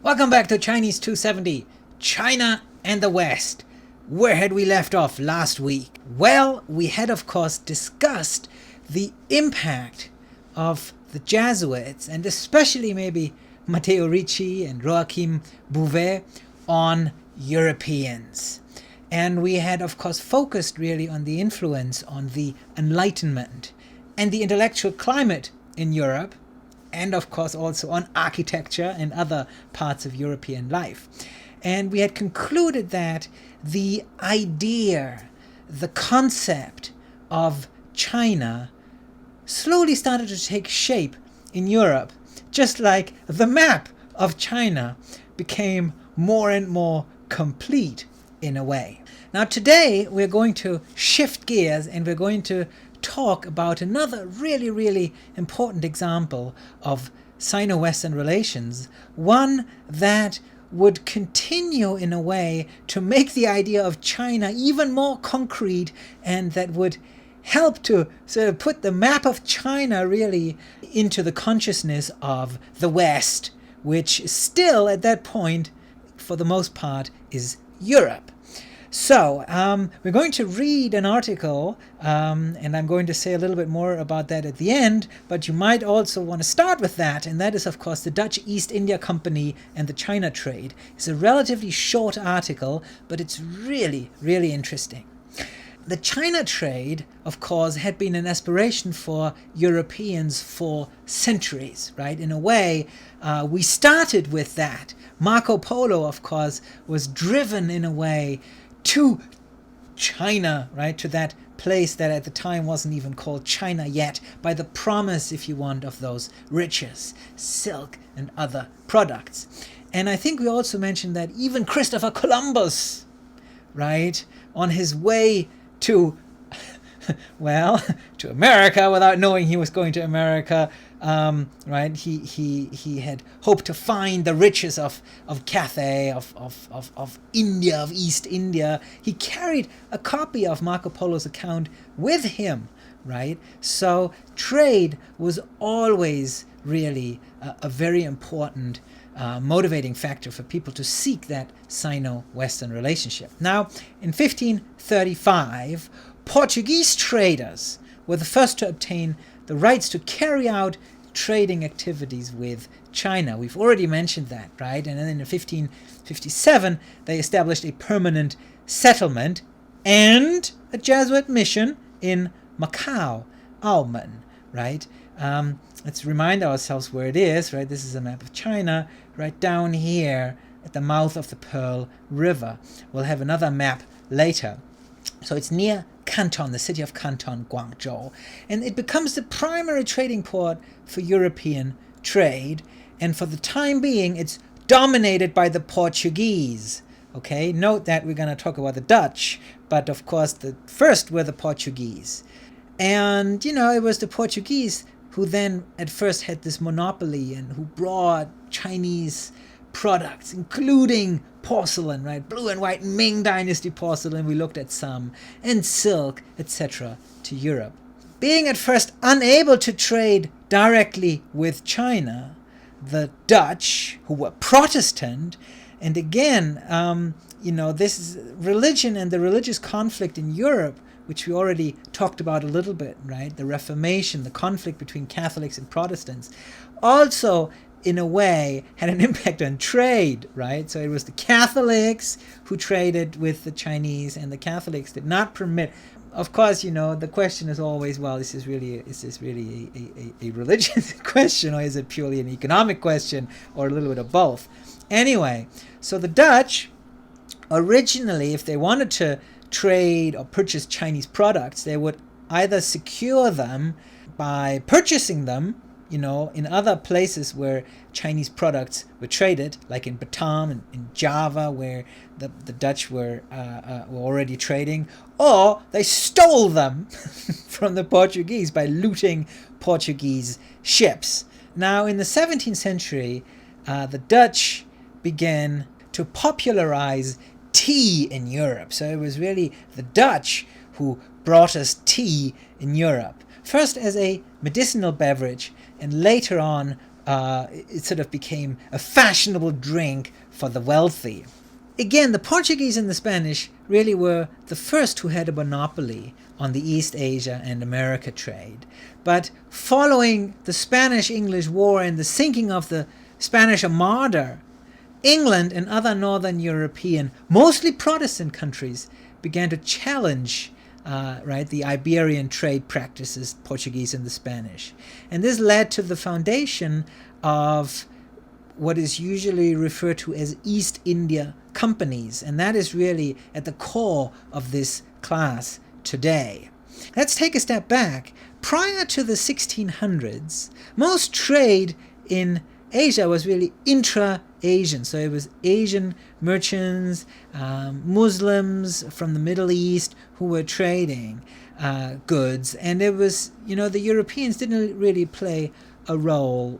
Welcome back to Chinese 270, China and the West. Where had we left off last week? Well, we had of course discussed the impact of the Jesuits, and especially maybe Matteo Ricci and Joachim Bouvet, on Europeans. And we had of course focused really on the influence on the Enlightenment and the intellectual climate in Europe, and of course also on architecture and other parts of European life. And we had concluded that the idea, the concept of China slowly started to take shape in Europe, just like the map of China became more and more complete in a way. Now today we're going to shift gears and we're going to talk about another really important example of Sino-Western relations, one that would continue in a way to make the idea of China even more concrete, and that would help to sort of put the map of China really into the consciousness of the West, which still at that point, for the most part, is Europe. So we're going to read an article, and I'm going to say a little bit more about that at the end, but you might also want to start with that, and that is of course the Dutch East India Company and the China trade. It's a relatively short article, but it's really interesting. The China trade, of course, had been an aspiration for Europeans for centuries, right? In a way, we started with that. Marco Polo, of course, was driven in a way to China, right? To that place that at the time wasn't even called China yet, by the promise, if you want, of those riches, silk and other products. And I think we also mentioned that even Christopher Columbus, right, on his way to well, to America without knowing he was going to America, right? He had hoped to find the riches of Cathay, of India, of East India. He carried a copy of Marco Polo's account with him, right? So trade was always really a very important motivating factor for people to seek that Sino-Western relationship. Now, in 1535, Portuguese traders were the first to obtain the rights to carry out trading activities with China. We've already mentioned that, right? And then in 1557, they established a permanent settlement and a Jesuit mission in Macau, Auman, right? Let's remind ourselves where it is, right? This is a map of China, right down here at the mouth of the Pearl River. We'll have another map later. So it's near Canton, the city of Canton, Guangzhou. And it becomes the primary trading port for European trade. And for the time being, it's dominated by the Portuguese. Okay, note that we're going to talk about the Dutch, but of course the first were the Portuguese. And, you know, it was the Portuguese who then at first had this monopoly and who brought Chinese products, including porcelain, right? Blue and white Ming Dynasty porcelain, we looked at some, and silk, etc., to Europe. Being at first unable to trade directly with China, the Dutch, who were Protestant, and again, you know, this is religion and the religious conflict in Europe, which we already talked about a little bit, right? The Reformation, the conflict between Catholics and Protestants, also in a way had an impact on trade, right? So it was the Catholics who traded with the Chinese, and the Catholics did not permit. Of course, you know, the question is always, well, is this really a religious question, or is it purely an economic question, or a little bit of both? Anyway, so the Dutch originally, if they wanted to trade or purchase Chinese products, they would either secure them by purchasing them, you know, in other places where Chinese products were traded, like in Batam and in Java, where the Dutch were already trading, or they stole them from the Portuguese by looting Portuguese ships. Now, in the 17th century, the Dutch began to popularize tea in Europe. So it was really the Dutch who brought us tea in Europe. First as a medicinal beverage, and later on it sort of became a fashionable drink for the wealthy. Again, the Portuguese and the Spanish really were the first who had a monopoly on the East Asia and America trade. But following the Spanish-English War and the sinking of the Spanish Armada, England and other northern European, mostly Protestant countries, began to challenge the Iberian trade practices, Portuguese and the Spanish. And this led to the foundation of what is usually referred to as East India companies, and that is really at the core of this class today. Let's take a step back. Prior to the 1600s, most trade in Asia was really intra-Asian, so it was Asian merchants, Muslims from the Middle East who were trading goods, and it was, the Europeans didn't really play a role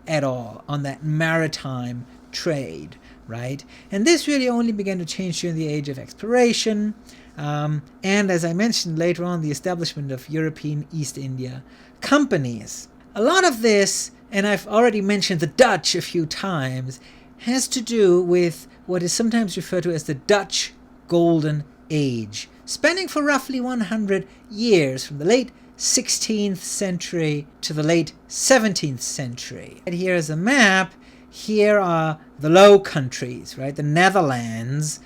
at all on that maritime trade, right? And this really only began to change during the age of exploration, and as I mentioned later on, the establishment of European East India companies. A lot of this, and I've already mentioned the Dutch a few times, has to do with what is sometimes referred to as the Dutch Golden Age, spanning for roughly 100 years from the late 16th century to the late 17th century. And here is a map. Here are the Low Countries, right? The Netherlands.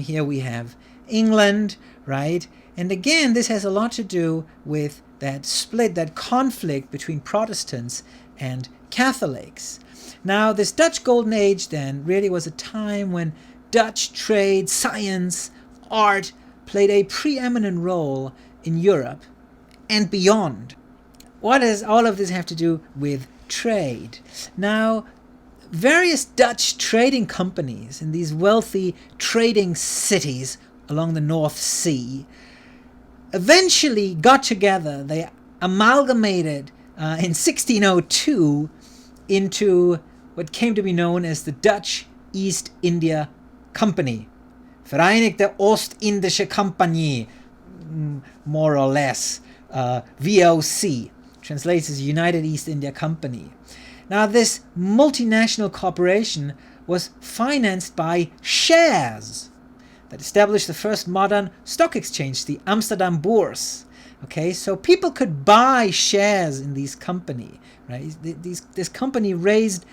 Here we have England, right? And again, this has a lot to do with that split, that conflict between Protestants and Catholics. Now, this Dutch Golden Age then really was a time when Dutch trade, science, art played a preeminent role in Europe and beyond. What does all of this have to do with trade? Now, various Dutch trading companies in these wealthy trading cities along the North Sea eventually got together. They amalgamated in 1602 into what came to be known as the Dutch East India Company. Vereinigde Oost-Indische Compagnie, more or less. VOC, translates as United East India Company. Now, this multinational corporation was financed by shares that established the first modern stock exchange, the Amsterdam Bourse. Okay, so people could buy shares in these company, right? This company raised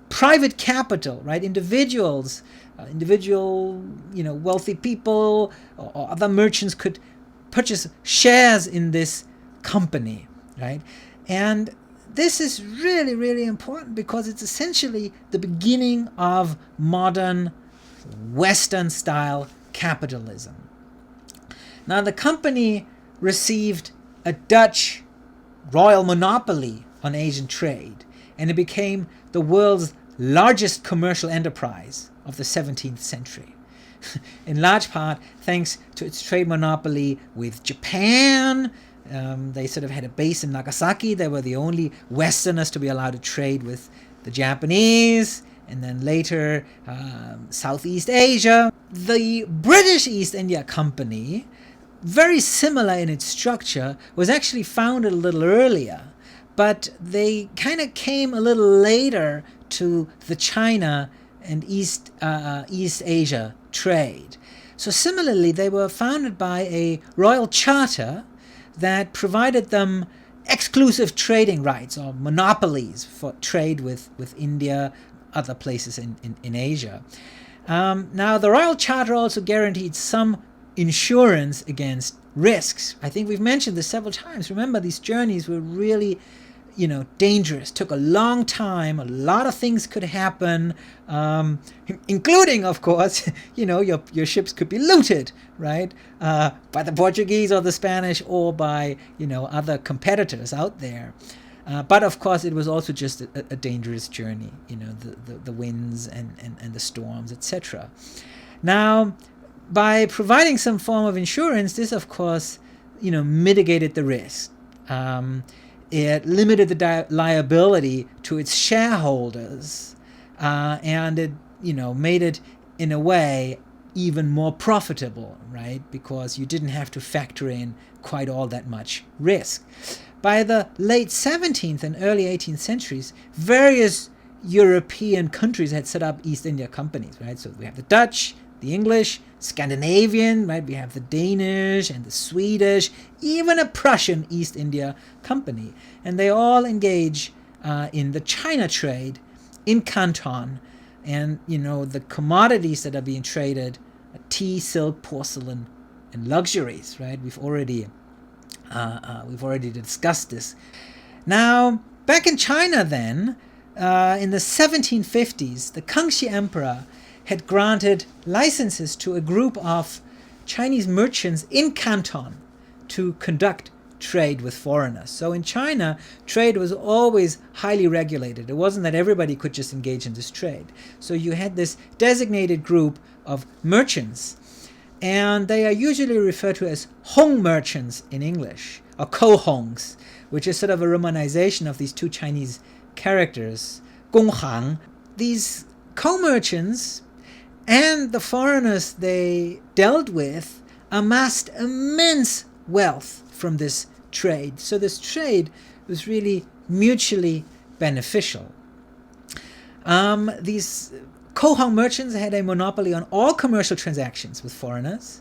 private capital, right? Individuals, wealthy people or other merchants could purchase shares in this company, right? And this is really, really important because it's essentially the beginning of modern Western-style capitalism. Now, the company received a Dutch royal monopoly on Asian trade, and it became the world's largest commercial enterprise of the 17th century. In large part thanks to its trade monopoly with Japan. They sort of had a base in Nagasaki. They were the only Westerners to be allowed to trade with the Japanese, and then later Southeast Asia. The British East India Company, very similar in its structure, was actually founded a little earlier, but they kind of came a little later to the China and East Asia trade. So similarly, they were founded by a royal charter that provided them exclusive trading rights or monopolies for trade with India, other places in Asia. Now, the royal charter also guaranteed some insurance against risks. I think we've mentioned this several times. Remember, these journeys were really dangerous, took a long time, a lot of things could happen, including, of course, your ships could be looted, right, by the Portuguese or the Spanish or by, other competitors out there. But of course, it was also just a dangerous journey, the winds and the storms, etc. Now, by providing some form of insurance, this, of course, mitigated the risk. It limited the liability to its shareholders, and it, made it, in a way, even more profitable, right? Because you didn't have to factor in quite all that much risk. by the late 17th and early 18th centuries, various European countries had set up East India companies, right? So we have the Dutch, the English, Scandinavian, right? We have the Danish and the Swedish, even a Prussian East India company. And they all engage in the China trade in Canton. And, the commodities that are being traded are tea, silk, porcelain, and luxuries, right? We've already discussed this. Now, back in China then, in the 1750s, the Kangxi Emperor had granted licenses to a group of Chinese merchants in Canton to conduct trade with foreigners. So in China, trade was always highly regulated. It wasn't that everybody could just engage in this trade. So you had this designated group of merchants, and they are usually referred to as Hong merchants in English, or Ko-Hongs, which is sort of a romanization of these two Chinese characters, Gonghang. These co-merchants and the foreigners they dealt with amassed immense wealth from this trade. So this trade was really mutually beneficial. These Ko-Hong merchants had a monopoly on all commercial transactions with foreigners.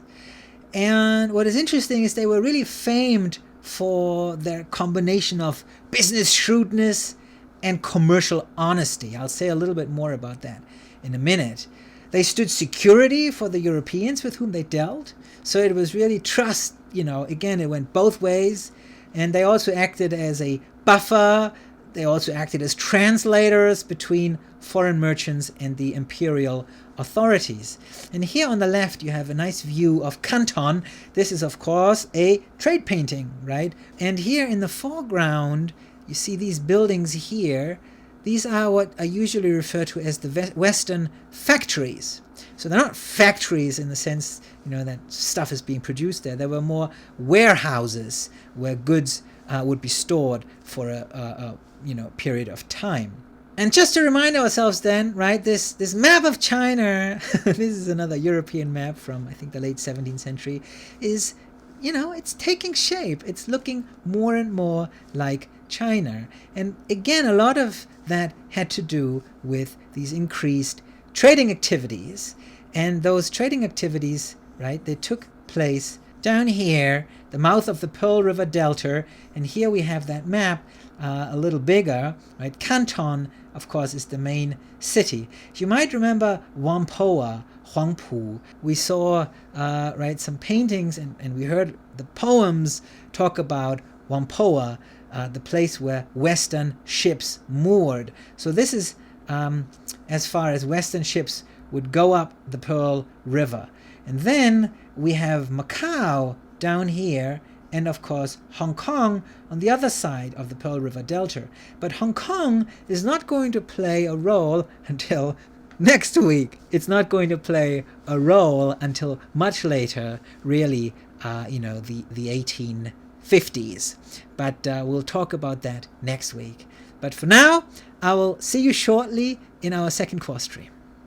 And what is interesting is they were really famed for their combination of business shrewdness and commercial honesty. I'll say a little bit more about that in a minute. They stood security for the Europeans with whom they dealt. So it was really trust, again, it went both ways. And they also acted as a buffer. They also acted as translators between foreign merchants and the imperial authorities. And here on the left, you have a nice view of Canton. This is, of course, a trade painting, right? And here in the foreground, you see these buildings here. These are what are usually referred to as the Western factories. So they're not factories in the sense, that stuff is being produced there. There were more warehouses where goods would be stored for a period of time. And just to remind ourselves then, right, this map of China, this is another European map from, I think, the late 17th century, is, it's taking shape. It's looking more and more like China. And again, a lot of that had to do with these increased trading activities. And those trading activities, right, they took place down here, the mouth of the Pearl River Delta. And here we have that map a little bigger, right? Canton, of course, is the main city. You might remember Whampoa, Huangpu. We saw, some paintings and we heard the poems talk about Whampoa, the place where Western ships moored. So this is as far as Western ships would go up the Pearl River. And then we have Macau down here, and of course Hong Kong on the other side of the Pearl River Delta. But Hong Kong is not going to play a role until next week. It's not going to play a role until much later, really, the 1850s. But we'll talk about that next week. But for now, I will see you shortly in our second course stream.